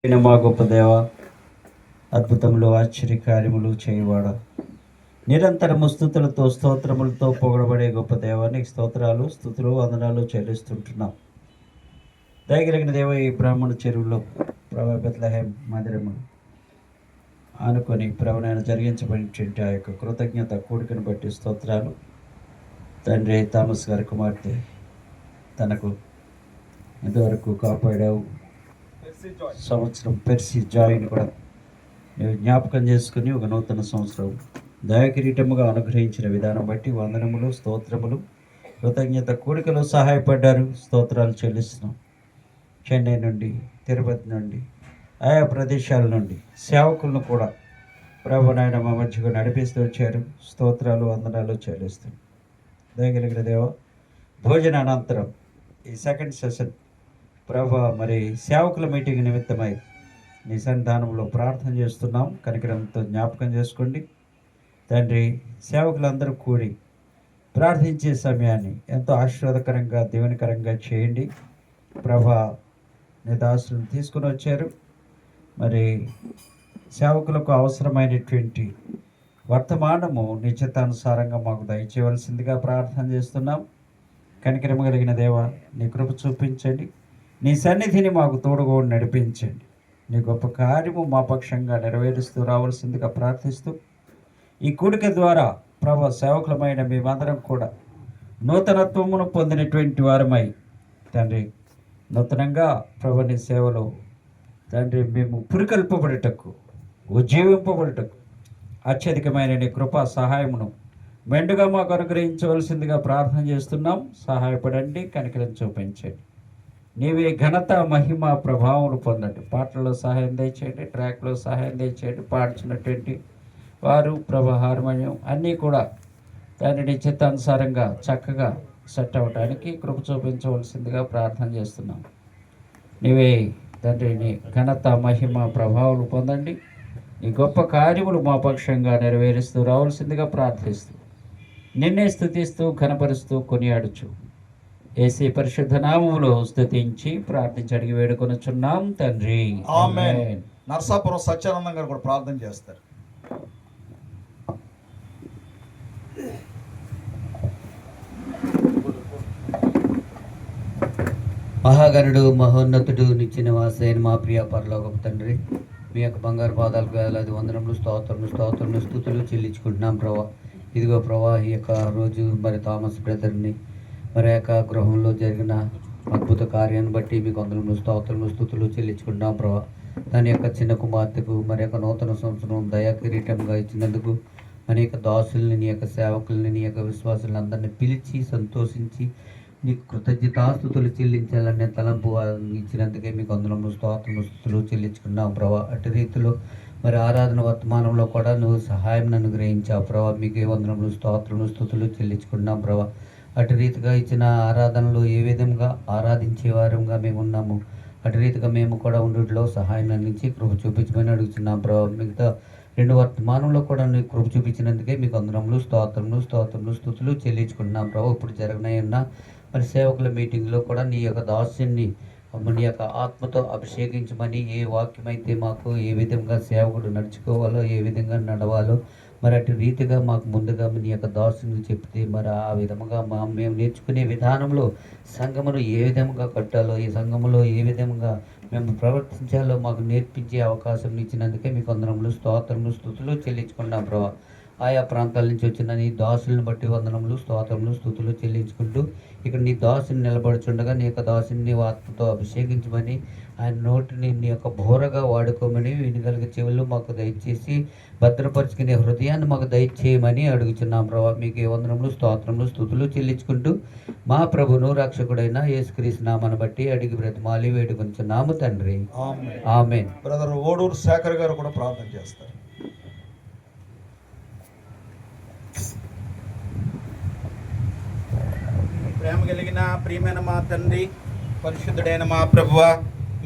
మా గొప్ప దేవ, అద్భుతములు ఆశ్చర్యకార్యములు చేయవాడ, నిరంతరము స్తుతులతో స్తోత్రములతో పొగడబడే గొప్ప దేవానికి స్తోత్రాలు స్తుతులు వందనాలు చెల్లిస్తుంటున్నాం. దయగలిగిన దేవ, ఈ బ్రాహ్మణ చెరువులో ప్రభు బెత్లెహేం మందిరము ఆనుకొని ప్రభునైన జరిగించబడినటువంటి ఆ యొక్క కృతజ్ఞత కూడికను బట్టి స్తోత్రాలు. తండ్రి థామస్ గారి కుమార్తె తనకు ఇంతవరకు కాపాడావు. సంవత్సరం పెర్సీ జాయిని కూడా నీవు జ్ఞాపకం చేసుకుని ఒక నూతన సంవత్సరం దయాకిరీటముగా అనుగ్రహించిన విధానం బట్టి వందనములు స్తోత్రములు కృతజ్ఞత కూడికలో సహాయపడ్డారు. స్తోత్రాలు చెల్లిస్తున్నాం. చెన్నై నుండి, తిరుపతి నుండి, ఆయా ప్రదేశాల నుండి సేవకులను కూడా ప్రభు నాయన మా మధ్యకు నడిపిస్తూ వచ్చారు. స్తోత్రాలు వందనాలు చెల్లిస్తున్నాం. దయగలిగిన దేవ, భోజనానంతరం ఈ సెకండ్ సెషన్ ప్రభు మరి సేవకుల మీటింగ్ నిమిత్తమై నీ సన్నిధానంలో ప్రార్థన చేస్తున్నాం. కనికరంతో జ్ఞాపకం చేసుకోండి తండ్రి. సేవకులందరూ కూడి ప్రార్థించే సమయాన్ని ఎంతో ఆశీర్వాదకరంగా దీవెనకరంగా చేయండి. ప్రభా నీ దాసులను తీసుకుని వచ్చారు. మరి సేవకులకు అవసరమైనటువంటి వర్తమానము నిశ్చితానుసారంగా మాకు దయచేయవలసిందిగా ప్రార్థన చేస్తున్నాం. కనికరమ కలిగిన దేవ, నీ కృప చూపించండి. నీ సన్నిధిని మాకు తోడుగా నడిపించండి. నీ గొప్ప కార్యము మా పక్షంగా నెరవేరుస్తూ రావాల్సిందిగా ప్రార్థిస్తూ, ఈ కూడిక ద్వారా ప్రభు సేవకులమైన మేమందరం కూడా నూతనత్వమును పొందినటువంటి వారమై తండ్రి, నూతనంగా ప్రభు నీ సేవలో తండ్రి మేము పురికల్పబడుటకు, ఉజ్జీవింపబడుటకు అత్యధికమైన నీ కృపా సహాయమును మెండుగా మాకు అనుగ్రహించవలసిందిగా ప్రార్థన చేస్తున్నాం. సహాయపడండి, కనికరం చూపించండి. నీవే ఘనత మహిమ ప్రభావం పొందండి. పాటల్లో సహాయం దయచేయండి, ట్రాక్లో సహాయం దయచేయండి. పాడుచున్నటువంటి వారు ప్రభు హార్మోనియం అన్నీ కూడా దానిని చిత్తానుసారంగా చక్కగా సెట్ అవ్వడానికి కృప చూపించవలసిందిగా ప్రార్థన చేస్తున్నాం. నీవే తండ్రిని ఘనత మహిమ ప్రభావాలు పొందండి. ఈ గొప్ప కార్యములు మా పక్షంగా నెరవేరుస్తూ రావాల్సిందిగా ప్రార్థిస్తూ, నిన్నే స్తుతిస్తూ ఘనపరుస్తూ కొనియాడుచు యేసు పరిశుద్ధ నామములో స్తుతించి ప్రార్థించి అడిగి వేడుకొనుచున్నాం తండ్రి. ఆమేన్. నరసాపురం సత్యానందం గారు కూడా ప్రార్థన చేస్తారు. మహాగణుడు మహోన్నతుడు నిత్యనివాసైన మా ప్రియ పరలోకపు తండ్రి, మీ యొక్క బంగారు పాదాలకు వేలాది వందనములు స్తోత్రములు స్తుతులు చెల్లించుకుంటున్నాం ప్రభా. ఇదిగో ప్రభా, ఈ యొక్క రోజు మరి థామస్ బ్రదర్ని మరి యొక్క గృహంలో జరిగిన అద్భుత కార్యాన్ని బట్టి మీకు వందనములు స్తుతులు చెల్లించుకుంటున్నాం ప్రభా. దాని యొక్క చిన్న కుమార్తెకు మరి యొక్క నూతన సంవత్సరం దయా కిరీటంగా ఇచ్చినందుకు అనేక దాసుల్ని, నీ యొక్క సేవకుల్ని, నీ యొక్క విశ్వాసులను అందరినీ పిలిచి సంతోషించి నీకు కృతజ్ఞతాస్తుతులు చెల్లించాలనే తలంపు ఇచ్చినందుకే మీకు వందనములు స్తుతులు చెల్లించుకున్నాం ప్రభా. అటు రీతిలో మరి ఆరాధన వర్తమానంలో కూడా నువ్వు సహాయం అనుగ్రహించావు ప్రభా. మీకే వందనములు స్తుతులు చెల్లించుకున్నాం ప్రభా. అటు రీతిగా ఇచ్చిన ఆరాధనలు ఏ విధంగా ఆరాధించే వారంగా మేము ఉన్నాము, అటు రీతిగా మేము కూడా ఉండుట్లో సహాయం అందించి కృప చూపించమని అడుగుతున్నాం ప్రభావ. మిగతా రెండు వర్తమానంలో కూడా నీకు కృప చూపించినందుకే మీకు వందనములు స్తుతులు చెల్లించుకుంటున్నాం ప్రభావ. ఇప్పుడు జరగనయ్యున్న మరి సేవకుల మీటింగ్లో కూడా నీ యొక్క దాస్యాన్ని నీ యొక్క ఆత్మతో అభిషేకించమని, ఏ వాక్యం అయితే మాకు ఏ విధంగా సేవకుడు నడుచుకోవాలో, ఏ విధంగా నడవాలో మరి అటు రీతిగా మాకు ముందుగా నీ యొక్క దాసుని చెప్తే మరి ఆ విధముగా మేము నేర్చుకునే విధానంలో సంఘమును ఏ విధంగా కట్టాలో, ఈ సంఘములో ఏ విధంగా మేము ప్రవర్తించాలో మాకు నేర్పించే అవకాశం ఇచ్చినందుకే మీకు వందనములు స్తుతులు చెల్లించుకున్నాం ప్రభా. ఆయా ప్రాంతాల నుంచి వచ్చిన నీ దాసులను బట్టి వందనములు స్తుతులు చెల్లించుకుంటూ, ఇక్కడ నీ దాసుని నిలబడుచుండగా నీ యొక్క దాసుని నీ ఆత్మతో అభిషేకించమని, ఆయన నోటిని నీ యొక్క బోరగా వాడుకోమని, వినగలిగే చెవులు మాకు దయచేసి భద్రపరుచుకునే హృదయాన్ని మాకు దయచేయమని అడుగుచున్నాం ప్రభావ. మీకు వందనములు స్తుతులు చెల్లించుకుంటూ మా ప్రభును రక్షకుడైన యేసుక్రీస్తు నామను బట్టి అడిగి బ్రతిమాలి వేడుకొంచున్నాము తండ్రి. ఆమేన్. బ్రదర్ ఓడూరు శేఖర్ గారు కూడా ప్రార్థన చేస్తారు. ప్రేమ కలిగిన ప్రియమైన మా తండ్రి, పరిశుద్ధుడైన మా ప్రభువ,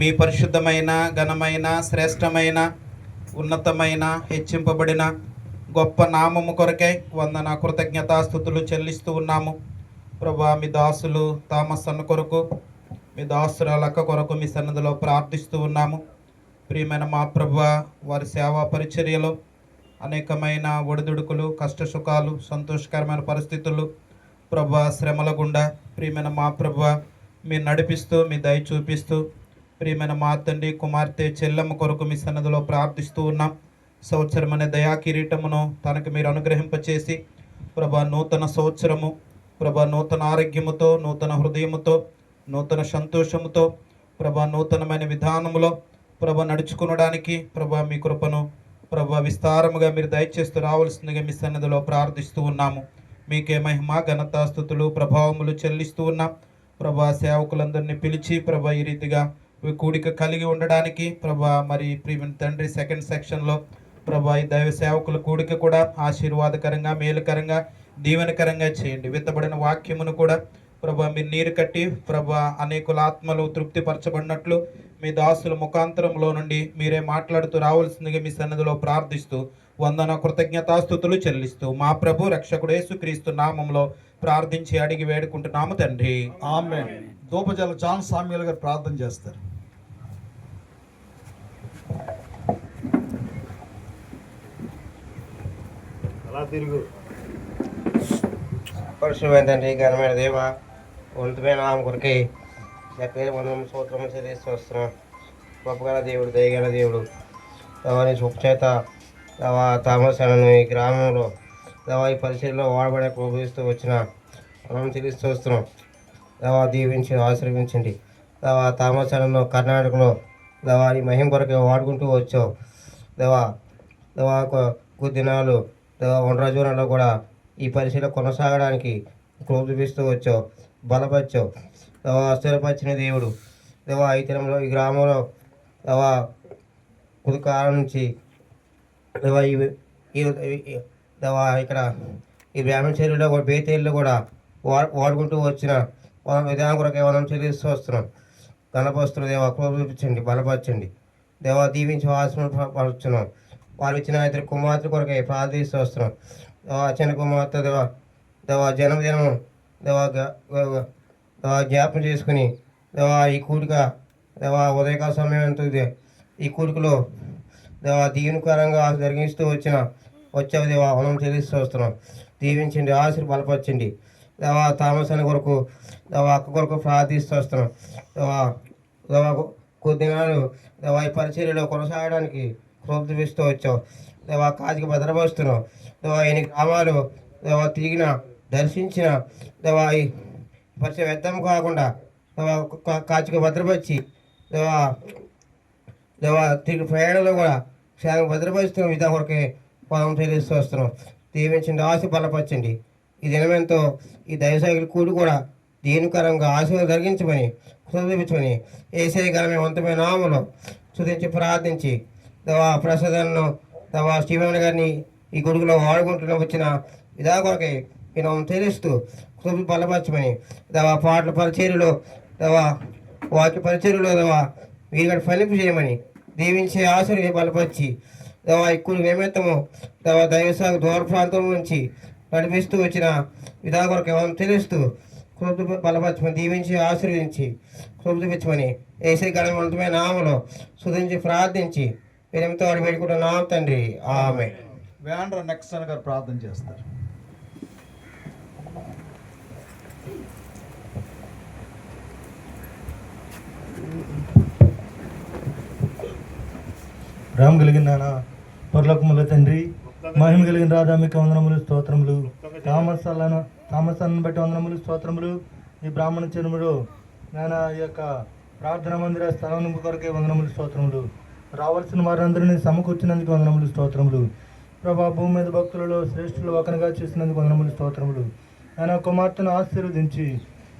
మీ పరిశుద్ధమైన ఘనమైన శ్రేష్టమైన ఉన్నతమైన హెచ్చింపబడిన గొప్ప నామము కొరకై వందన కృతజ్ఞతాస్తుతులు చెల్లిస్తూ ఉన్నాము ప్రభువా. మీ దాసులు థామస్ అన్న కొరకు, మీ దాసురాలక్క కొరకు మీ సన్నిధిలో ప్రార్థిస్తూ ఉన్నాము. ప్రియమైన మా ప్రభువ, వారి సేవా పరిచర్యలో అనేకమైన ఒడిదుడుకులు, కష్టసుఖాలు, సంతోషకరమైన పరిస్థితులు, ప్రభా శ్రమల గుండా ప్రియమైన మా ప్రభువ మీరు నడిపిస్తూ, మీ దయ చూపిస్తూ, ప్రియమైన మా తండ్రి కుమార్తె చెల్లెమ్మ కొరకు మీ సన్నదిలో ప్రార్థిస్తూ ఉన్నాం. సంవత్సరం అనే దయా కిరీటమును తనకు మీరు అనుగ్రహింపచేసి ప్రభా నూతన సంవత్సరము, ప్రభా నూతన ఆరోగ్యముతో, నూతన హృదయముతో, నూతన సంతోషముతో, ప్రభా నూతనమైన విధానములో ప్రభా నడుచుకునడానికి ప్రభా మీ కృపను ప్రభా విస్తారముగా మీరు దయచేస్తూ రావాల్సిందిగా మీ సన్నిధిలో ప్రార్థిస్తూ ఉన్నాము. మీకే మహిమ, ఘనత, స్తుతులు, ప్రభావములు చెల్లిస్తూ ఉన్నాం. ప్రభా సేవకులందరినీ పిలిచి ప్రభా ఈ రీతిగా కూడిక కలిగి ఉండడానికి ప్రభా మరి ప్రియమైన తండ్రి సెకండ్ సెక్షన్లో ప్రభా ఈ దైవ సేవకుల కూడిక కూడా ఆశీర్వాదకరంగా, మేలుకరంగా, దీవెనకరంగా చేయండి. విత్తబడిన వాక్యమును కూడా ప్రభా మీరు నీరు కట్టి ప్రభా అనేకుల ఆత్మలు తృప్తిపరచబడినట్లు మీ దాసుల ముఖాంతరంలో నుండి మీరే మాట్లాడుతూ రావాల్సిందిగా మీ సన్నిధిలో ప్రార్థిస్తూ వందన కృతజ్ఞతాస్తుతులు చెల్లిస్తూ మా ప్రభు రక్షకుడు యేసుక్రీస్తు నామంలో ప్రార్థించి అడిగి వేడుకుంటున్నాము తండ్రి. ఆమేన్. దూపజల జాన్ సామ్యుల్ గారు ప్రార్థన చేస్తారు. పరిశుభ్రమైన తండ్రి, ఘనమైన దేవ, ఉన్నతమైన నామం కొరకే చెప్పే వందనం స్తోత్రము చెల్లిస్తూ వస్తున్నాం. గొప్పగల దేవుడు, దయగల దేవుడు, తవని సుఖచేత థామస్ అను ఈ గ్రామంలో ఈ పరిచయలో వాడబడే ఉపయోగిస్తూ వచ్చిన మనం చెల్లిస్తూ వస్తున్నాం. దీవించి ఆశీర్వించండి. థామస్ అను కర్ణాటకలో ఈ మహిమ కొరకే వాడుకుంటూ వచ్చావు. కొద్ది దినాలు వండరాజులలో కూడా ఈ పరిశీలన కొనసాగడానికి చూపిస్తూ వచ్చావు, బలపరిచావు. స్థిరపరిచిన దేవుడు ఈ దినంలో ఈ గ్రామంలో కొద్ది కాలం నుంచి ఇక్కడ ఈ బ్రాహ్మణ చర్యలో కూడా బేతేళ్ళు కూడా వాడుకుంటూ వచ్చిన విధానం కొరకే మనం చెల్లిస్తూ వస్తున్నాం. గణపస్తులు చూపించండి, బలపరచండి. దీవించి ఆశపడుతున్నాం. వారు ఇచ్చిన ఇద్దరు కుమార్తె కొరకే ప్రార్థిస్తూ వస్తున్నాం. చిన్న కుమార్తె జన్మదినం జ్ఞాపకం చేసుకుని ఈ కూడిక ఉదయకాల సమయం ఎంత ఈ కూడికలో దీవెనకరంగా జరిగిస్తూ వచ్చావు దేవా, మనం చెల్లిస్తూ వస్తున్నాం. దీవించండి, ఆశీర్వాద బలపరచండి. థామస్ అని కొరకు అక్క కొరకు ప్రార్థిస్తూ వస్తున్నాం. కొద్ది దినాలు ఈ పరిచర్యలో కొనసాగడానికి ప్రోత్సహిస్తూ వచ్చావు. కాజికి భద్రపరుస్తున్నావు. ఎన్ని గ్రామాలు తిరిగిన, దర్శించిన ఈ పరిచయం వ్యర్థం కాకుండా కాచికి భద్రపరిచి తిరిగి ప్రయాణంలో కూడా భద్రపరుస్తున్న విధంగా కొరకే మనం చెల్లిస్తూ వస్తున్నాం. దీవించండి, ఆశ బలపరచండి. ఈ దినమెంతో ఈ దైవశాఖలు కూడి కూడా దీనికరంగా ఆశీర్వాదం జరిగించమని చూపించమని ఏసై ఘనమైన వంతమైన నామములో స్తుతించి ప్రార్థించి ప్రసాదాలను స్టీవెన్ గారిని ఈ గుడుగులో వాడుకుంటూ వచ్చిన విధా కొరకై మనం తెలుస్తూ కృప బలపరచమని పాటల పరిచర్యలో వాక్య పరిచర్యలో వీరిగడ ఫలింపు చేయమని దీవించే ఆశని బలపరిచి ఎక్కువ నిమిత్తము దైవశాఖ దూర ప్రాంతం నుంచి నడిపిస్తూ వచ్చిన విధా కొరకు మనం తెలుస్తూ కృప బలపరచమని దీవించి ఆశీర్వదించి కృప చూపించమని ఏసై గణవంతమైన నామలో స్తుతించి ప్రార్థించి వీరంతో వాడు పెట్టుకుంటున్నాం తండ్రి. ఆమె. వేండ్ర నెక్స్ట్ గారు ప్రార్థన చేస్తారు. రామ కలిగిన నాన్న, పరలోకముల తండ్రి, మహిమ కలిగిన రాధా మీకు వందనములు, స్తోత్రములు. తామసాలను బట్టి వందనములు, స్తోత్రములు. ఈ బ్రాహ్మణ చర్మలు నాన్న ఈ యొక్క ప్రార్థనా మందిర స్థలం కొరకే వందనములు, స్తోత్రములు. రావాల్సిన వారందరినీ సమకూర్చినందుకు వందనములు, స్తోత్రములు. ప్రభా భూమి మీద భక్తులలో శ్రేష్ఠులు ఒకరిగా చేసినందుకు వందనములు, స్తోత్రములు. ఆయన కుమార్తెను ఆశీర్వదించి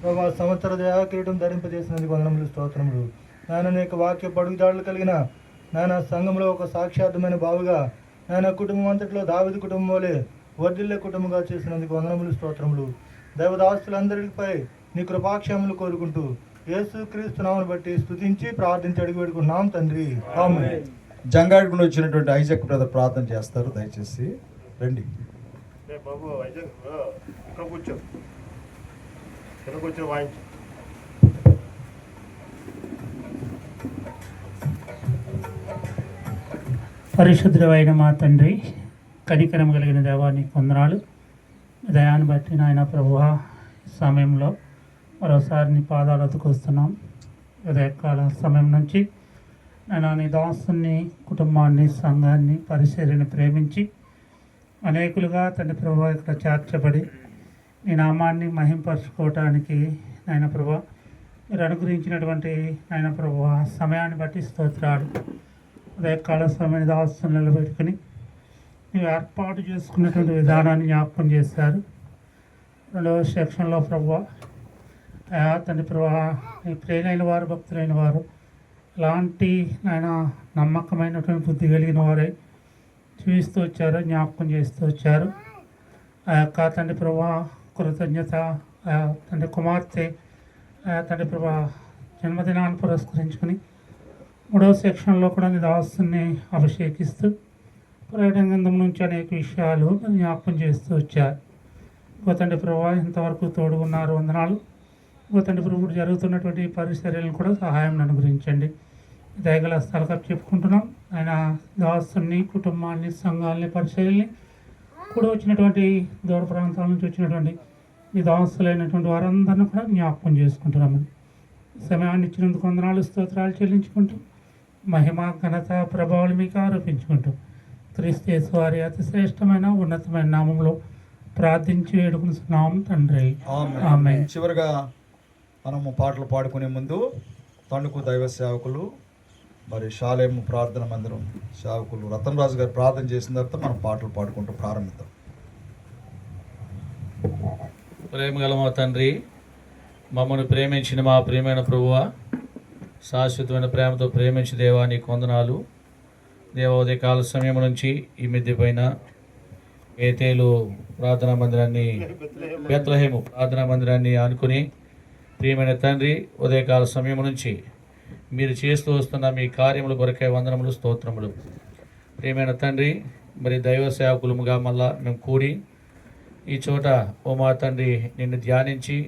ప్రభా సంవత్సర దయాకిరీటం ధరింపజేసినందుకు వందనములు, స్తోత్రములు. నాయన నీ యొక్క వాక్య పడుగుదాడులు కలిగిన నాయన సంఘంలో ఒక సాక్షార్థమైన బావుగా నాయన కుటుంబం అంతట్లో దావీదు కుటుంబం వలె వర్ధిల్లే కుటుంబంగా చేసినందుకు వందనములు, స్తోత్రములు. దైవదాస్తులందరిపై నీ కృపాక్షేమలు కోరుకుంటూ యేసు క్రీస్తు నామమును బట్టి స్తుతించి ప్రార్థించి అడిగి పెట్టుకున్నాం తండ్రి. ఆమేన్. జంగాడి నుండి వచ్చినటువంటి ఐజక్ బ్రదర్ ప్రార్థన చేస్తారు. దయచేసి రండి. బాబు ఐజక్ ఇక్కడ కూర్చో, ఇక్కడ కూర్చో, వాయించు. పరిశుద్ధుడైన మా తండ్రి, కనికరం కలిగిన దేవా నీకు వందనాలు. దయాన్ని బట్టి నాయన ప్రభువా, ఈ సమయంలో మరోసారి నీ పాదాలు అతుకొస్తున్నాం. ఉదయకాల సమయం నుంచి నేను నీ దాసుని, కుటుంబాన్ని, సంఘాన్ని, పరిచర్యని ప్రేమించి అనేకులుగా తండ్రి ప్రభువా ఇక్కడ చేర్చబడి నీ నామాన్ని మహింపరచుకోవటానికి నాయన ప్రభువా మీరు అనుగ్రహించినటువంటి నాయన ప్రభువా సమయాన్ని బట్టి స్తోత్రాలు. ఉదయకాల సమయాన్ని దాసుని నిలబెట్టుకుని నీవు ఏర్పాటు చేసుకున్నటువంటి విధానాన్ని జ్ఞాపకం చేశారు. రెండవ సెక్షన్లో ప్రభువా తండ్రి ప్రభువా నీ ప్రియులైన వారు, భక్తులైన వారు ఎలాంటి ఆయన నమ్మకమైనటువంటి బుద్ధి కలిగిన వారై చూపిస్తూ వచ్చారు, జ్ఞాపకం చేస్తూ వచ్చారు. ఆ యొక్క తండ్రి ప్రభువా కృతజ్ఞత, తండ్రి కుమార్తె తండ్రి ప్రభువా జన్మదినాన్ని పురస్కరించుకొని మూడవ సెక్షన్లో కూడా నీ దాసుని అభిషేకిస్తూ పర్యటన గ్రంథం నుంచి అనేక విషయాలు జ్ఞాపకం చేస్తూ వచ్చారు. తండ్రి ప్రభువా ఇంతవరకు తోడుగున్నారు, వందనాలు. తండ్రి ప్రభు జరుగుతున్నటువంటి పరిచర్యలను కూడా సహాయం అనుగ్రహించండి. దయగల స్థలకం చెప్పుకుంటున్నాం. ఆయన దాసుని, కుటుంబాన్ని, సంఘాలని, పరిచర్యల్ని కూడా వచ్చినటువంటి దూర ప్రాంతాల నుంచి వచ్చినటువంటి ఈ దాసులైనటువంటి వారందరినీ కూడా జ్ఞాపకం చేసుకుంటున్నామని సమయాన్ని ఇచ్చినందుకు వందనాలు, స్తోత్రాలు చెల్లించుకుంటూ మహిమ, ఘనత, ప్రభావాలు మీకు ఆరోపించుకుంటూ క్రీస్తు యేసు వారి అతి శ్రేష్టమైన ఉన్నతమైన నామంలో ప్రార్థించి వేడుకుంటున్నాం తండ్రి, ఆమేన్. చివరిగా మనము పాటలు పాడుకునే ముందు తణుకు దైవ సేవకులు, మరి షాలేము ప్రార్థన మందిరం సేవకులు రతన్ రాజు గారు ప్రార్థన చేసిన తర్వాత మనం పాటలు పాడుకుంటూ ప్రారంభిద్దాం. ప్రేమగల మా తండ్రి, మమ్మల్ని ప్రేమించిన మా ప్రియమైన ప్రభువా, శాశ్వతమైన ప్రేమతో ప్రేమించి దేవా నీకు వందనాలు. దేవా ఉదయకాల సమయం నుంచి ఈ మిద్దె పైన ఏతేలు ప్రార్థనా మందిరాన్ని, బెత్లెహేము ప్రార్థనా మందిరాన్ని ఆనుకుని ప్రియమైన తండ్రి ఉదయకాల సమయం నుంచి మీరు చేస్తూ వస్తున్న మీ కార్యములు కొరకే వందనములు, స్తోత్రములు. ప్రియమైన తండ్రి, మరి దైవ సేవకులముగా మళ్ళా మేము కూడి ఈ చోట ఓ మా తండ్రి నిన్ను ధ్యానించి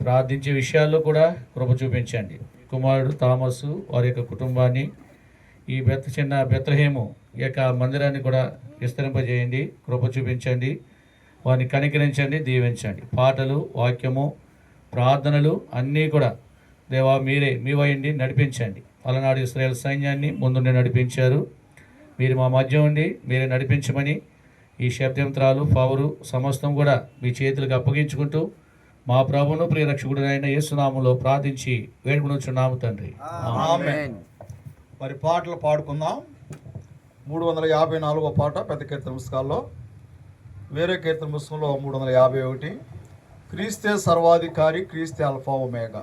ప్రార్థించే విషయాల్లో కూడా కృప చూపించండి. కుమారుడు థామసు వారి యొక్క కుటుంబాన్ని, ఈ చిన్న బెత్లెహేము ఈ యొక్క మందిరాన్ని కూడా విస్తరింపజేయండి, కృప చూపించండి, వారిని కనికరించండి, దీవించండి. పాటలు, వాక్యము, ప్రార్థనలు అన్నీ కూడా దేవా మీరే మీ వైండి నడిపించండి. అలనాడు ఇశ్రాయేల్ సైన్యాన్ని ముందుండి నడిపించారు. మీరు మా మధ్య ఉండి మీరే నడిపించమని ఈ శబ్దంత్రాలు, పవరు సమస్తం కూడా మీ చేతులకు అప్పగించుకుంటూ మా ప్రభువును ప్రియరక్షకుడైన యేసునామములో ప్రార్థించి వేడుకొనుచున్నాము తండ్రి, ఆమేన్. మరి పాటలు పాడుకుందాం. 354వ పాట పెద్ద కీర్తన పుస్తకాల్లో, వేరే కీర్తన పుస్తకంలో 351. క్రీస్తే సర్వాధికారి, క్రీస్తే అల్ఫా ఒమేగా.